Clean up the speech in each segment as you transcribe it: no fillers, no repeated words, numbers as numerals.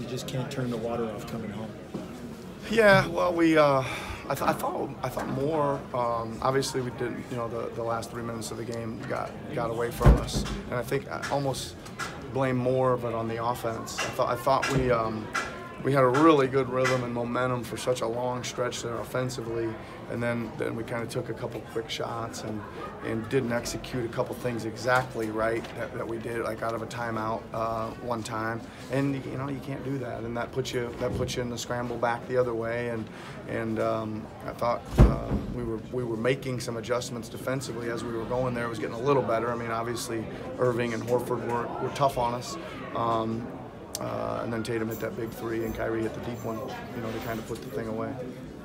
you just can't turn the water off coming home. Yeah, well, I thought more. Obviously, we didn't. You know, the last 3 minutes of the game got away from us, and I think I almost blame more of it on the offense. I thought we had a really good rhythm and momentum for such a long stretch there offensively, and then we kind of took a couple quick shots and didn't execute a couple things exactly right that we did, like out of a timeout one time, and you know you can't do that, and that puts you in the scramble back the other way, and I thought we were making some adjustments defensively as we were going there. It was getting a little better. I mean, obviously Irving and Horford were tough on us. And then Tatum hit that big three, and Kyrie hit the deep one, you know, to kind of put the thing away.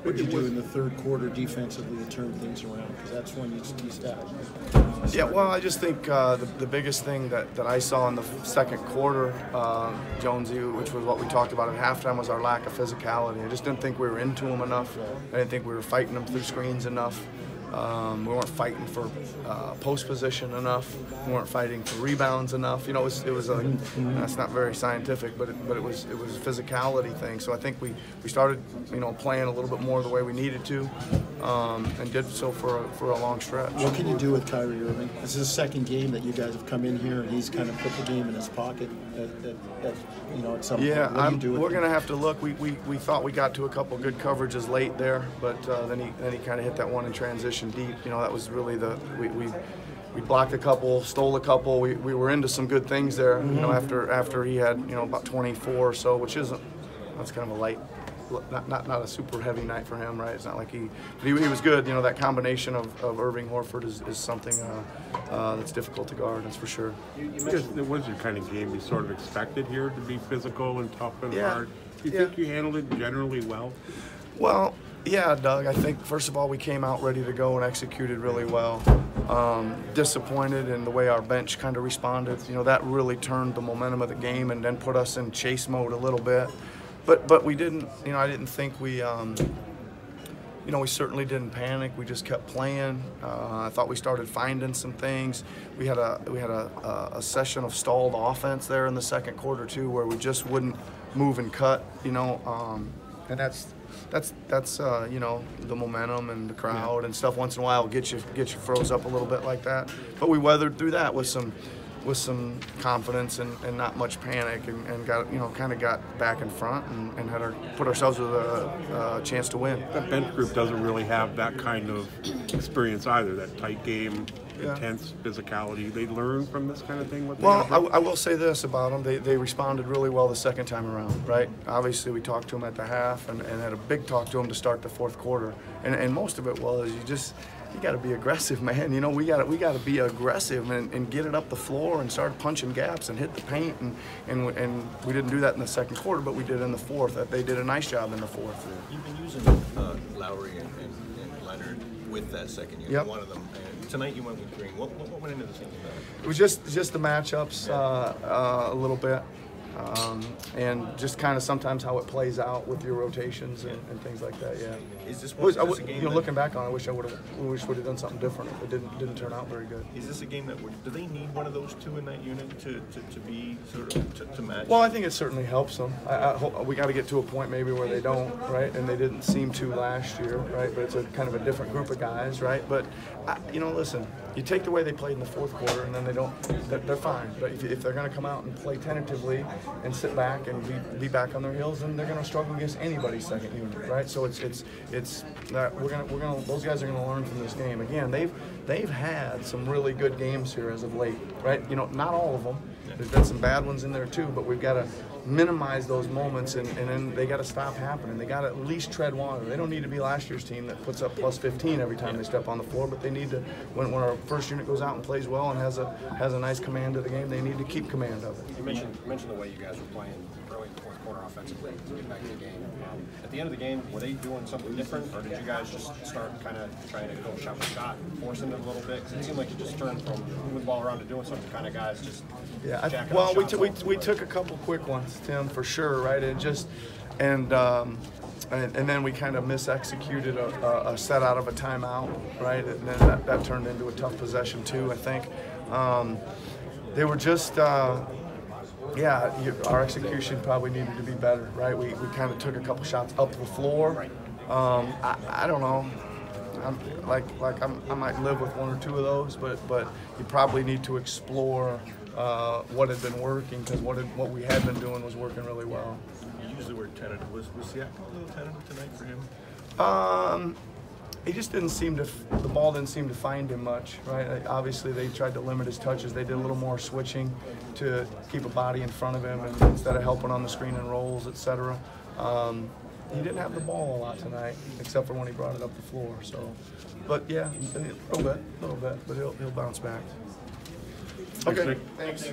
What did you do in the third quarter defensively to turn things around? Because that's when you start. Yeah, well, I just think the biggest thing that I saw in the second quarter, Jonesy, which was what we talked about at halftime, was our lack of physicality. I just didn't think we were into them enough. I didn't think we were fighting them through screens enough. We weren't fighting for post position enough. We weren't fighting for rebounds enough. You know, it was a that's not very scientific, but it was a physicality thing. So I think we started, you know, playing a little bit more the way we needed to, and did so for a long stretch. What can you do with Kyrie Irving? This is the second game that you guys have come in here, and he's kind of put the game in his pocket. You know, at some point. What do you do with we're going to have to look. We thought we got to a couple good coverages late there, but then he kind of hit that one in transition deep. You know, that was really we blocked a couple, stole a couple. We were into some good things there. You know, after he had, you know, about 24 or so, which isn't, that's kind of a light, not a super heavy night for him, right? It's not like he was good. You know, that combination of Irving Horford is something that's difficult to guard, that's for sure. It was your kind of game you sort of expected here, to be physical and tough and hard. Do you think you handled it generally well? Well, yeah, Doug, I think first of all we came out ready to go and executed really well. Disappointed in the way our bench kind of responded. You know, that really turned the momentum of the game and then put us in chase mode a little bit. But we didn't, you know, I didn't think we, you know, we certainly didn't panic. We just kept playing. I thought we started finding some things. We had a session of stalled offense there in the second quarter too, where we just wouldn't move and cut, you know, and that's you know, the momentum and the crowd and stuff once in a while get you froze up a little bit like that. But we weathered through that with some confidence and not much panic, and got, you know, kind of got back in front and had put ourselves with a chance to win. That bench group doesn't really have that kind of experience either, that tight game, intense physicality. They learn from this kind of thing? Well, I will say this about them. They responded really well the second time around, right? Obviously, we talked to them at the half and had a big talk to them to start the fourth quarter. And most of it was you got to be aggressive, man. You know, we got to be aggressive and get it up the floor and start punching gaps and hit the paint. And we didn't do that in the second quarter, but we did in the fourth. They did a nice job in the fourth. You've been using Lowry and Leonard with that second unit, one of them. And tonight you went with Green. What went into the thinking about it? It was just the matchups a little bit. And just kind of sometimes how it plays out with your rotations and things like that. Yeah. Is this a game? You know, looking back on it, I wish would have done something different. It didn't turn out very good. Is this a game that do they need one of those two in that unit to be sort of to match? Well, I think it certainly helps them. We got to get to a point maybe where they don't, right? And they didn't seem to last year, right? But it's a kind of a different group of guys, right? But you know, listen. You take the way they played in the fourth quarter, and then they're fine. But if they're going to come out and play tentatively and sit back and be back on their heels, then they're going to struggle against anybody's second unit, right? So it's that we're gonna those guys are going to learn from this game. Again, they've had some really good games here as of late, right? You know, not all of them. There's been some bad ones in there too, but we've got to minimize those moments, and then they got to stop happening. They got to at least tread water. They don't need to be last year's team that puts up plus 15 every time they step on the floor, but they need to, when our first unit goes out and plays well and has a nice command of the game, they need to keep command of it. You mentioned the way you guys were playing early in the fourth quarter offensively to get back in the game. At the end of the game, were they doing something different, or did you guys just start kind of trying to go shot for shot and forcing it a little bit? Because it seemed like you just turned from moving the ball around to doing something kind of guys just well, we took a couple quick ones, Tim, for sure, right? And then we kind of misexecuted a set out of a timeout, right? And then that turned into a tough possession too, I think. They were just Yeah, our execution probably needed to be better, right? We kind of took a couple shots up the floor. I don't know. I might live with one or two of those, but you probably need to explore what had been working, because what we had been doing was working really well. You used the word tentative. Was Siakam a little tentative tonight for him? He just didn't seem to. The ball didn't seem to find him much, right? Obviously, they tried to limit his touches. They did a little more switching to keep a body in front of him, and instead of helping on the screen and rolls, etc. He didn't have the ball a lot tonight, except for when he brought it up the floor. So, but yeah, a little bit, but he'll bounce back. Okay. Thanks.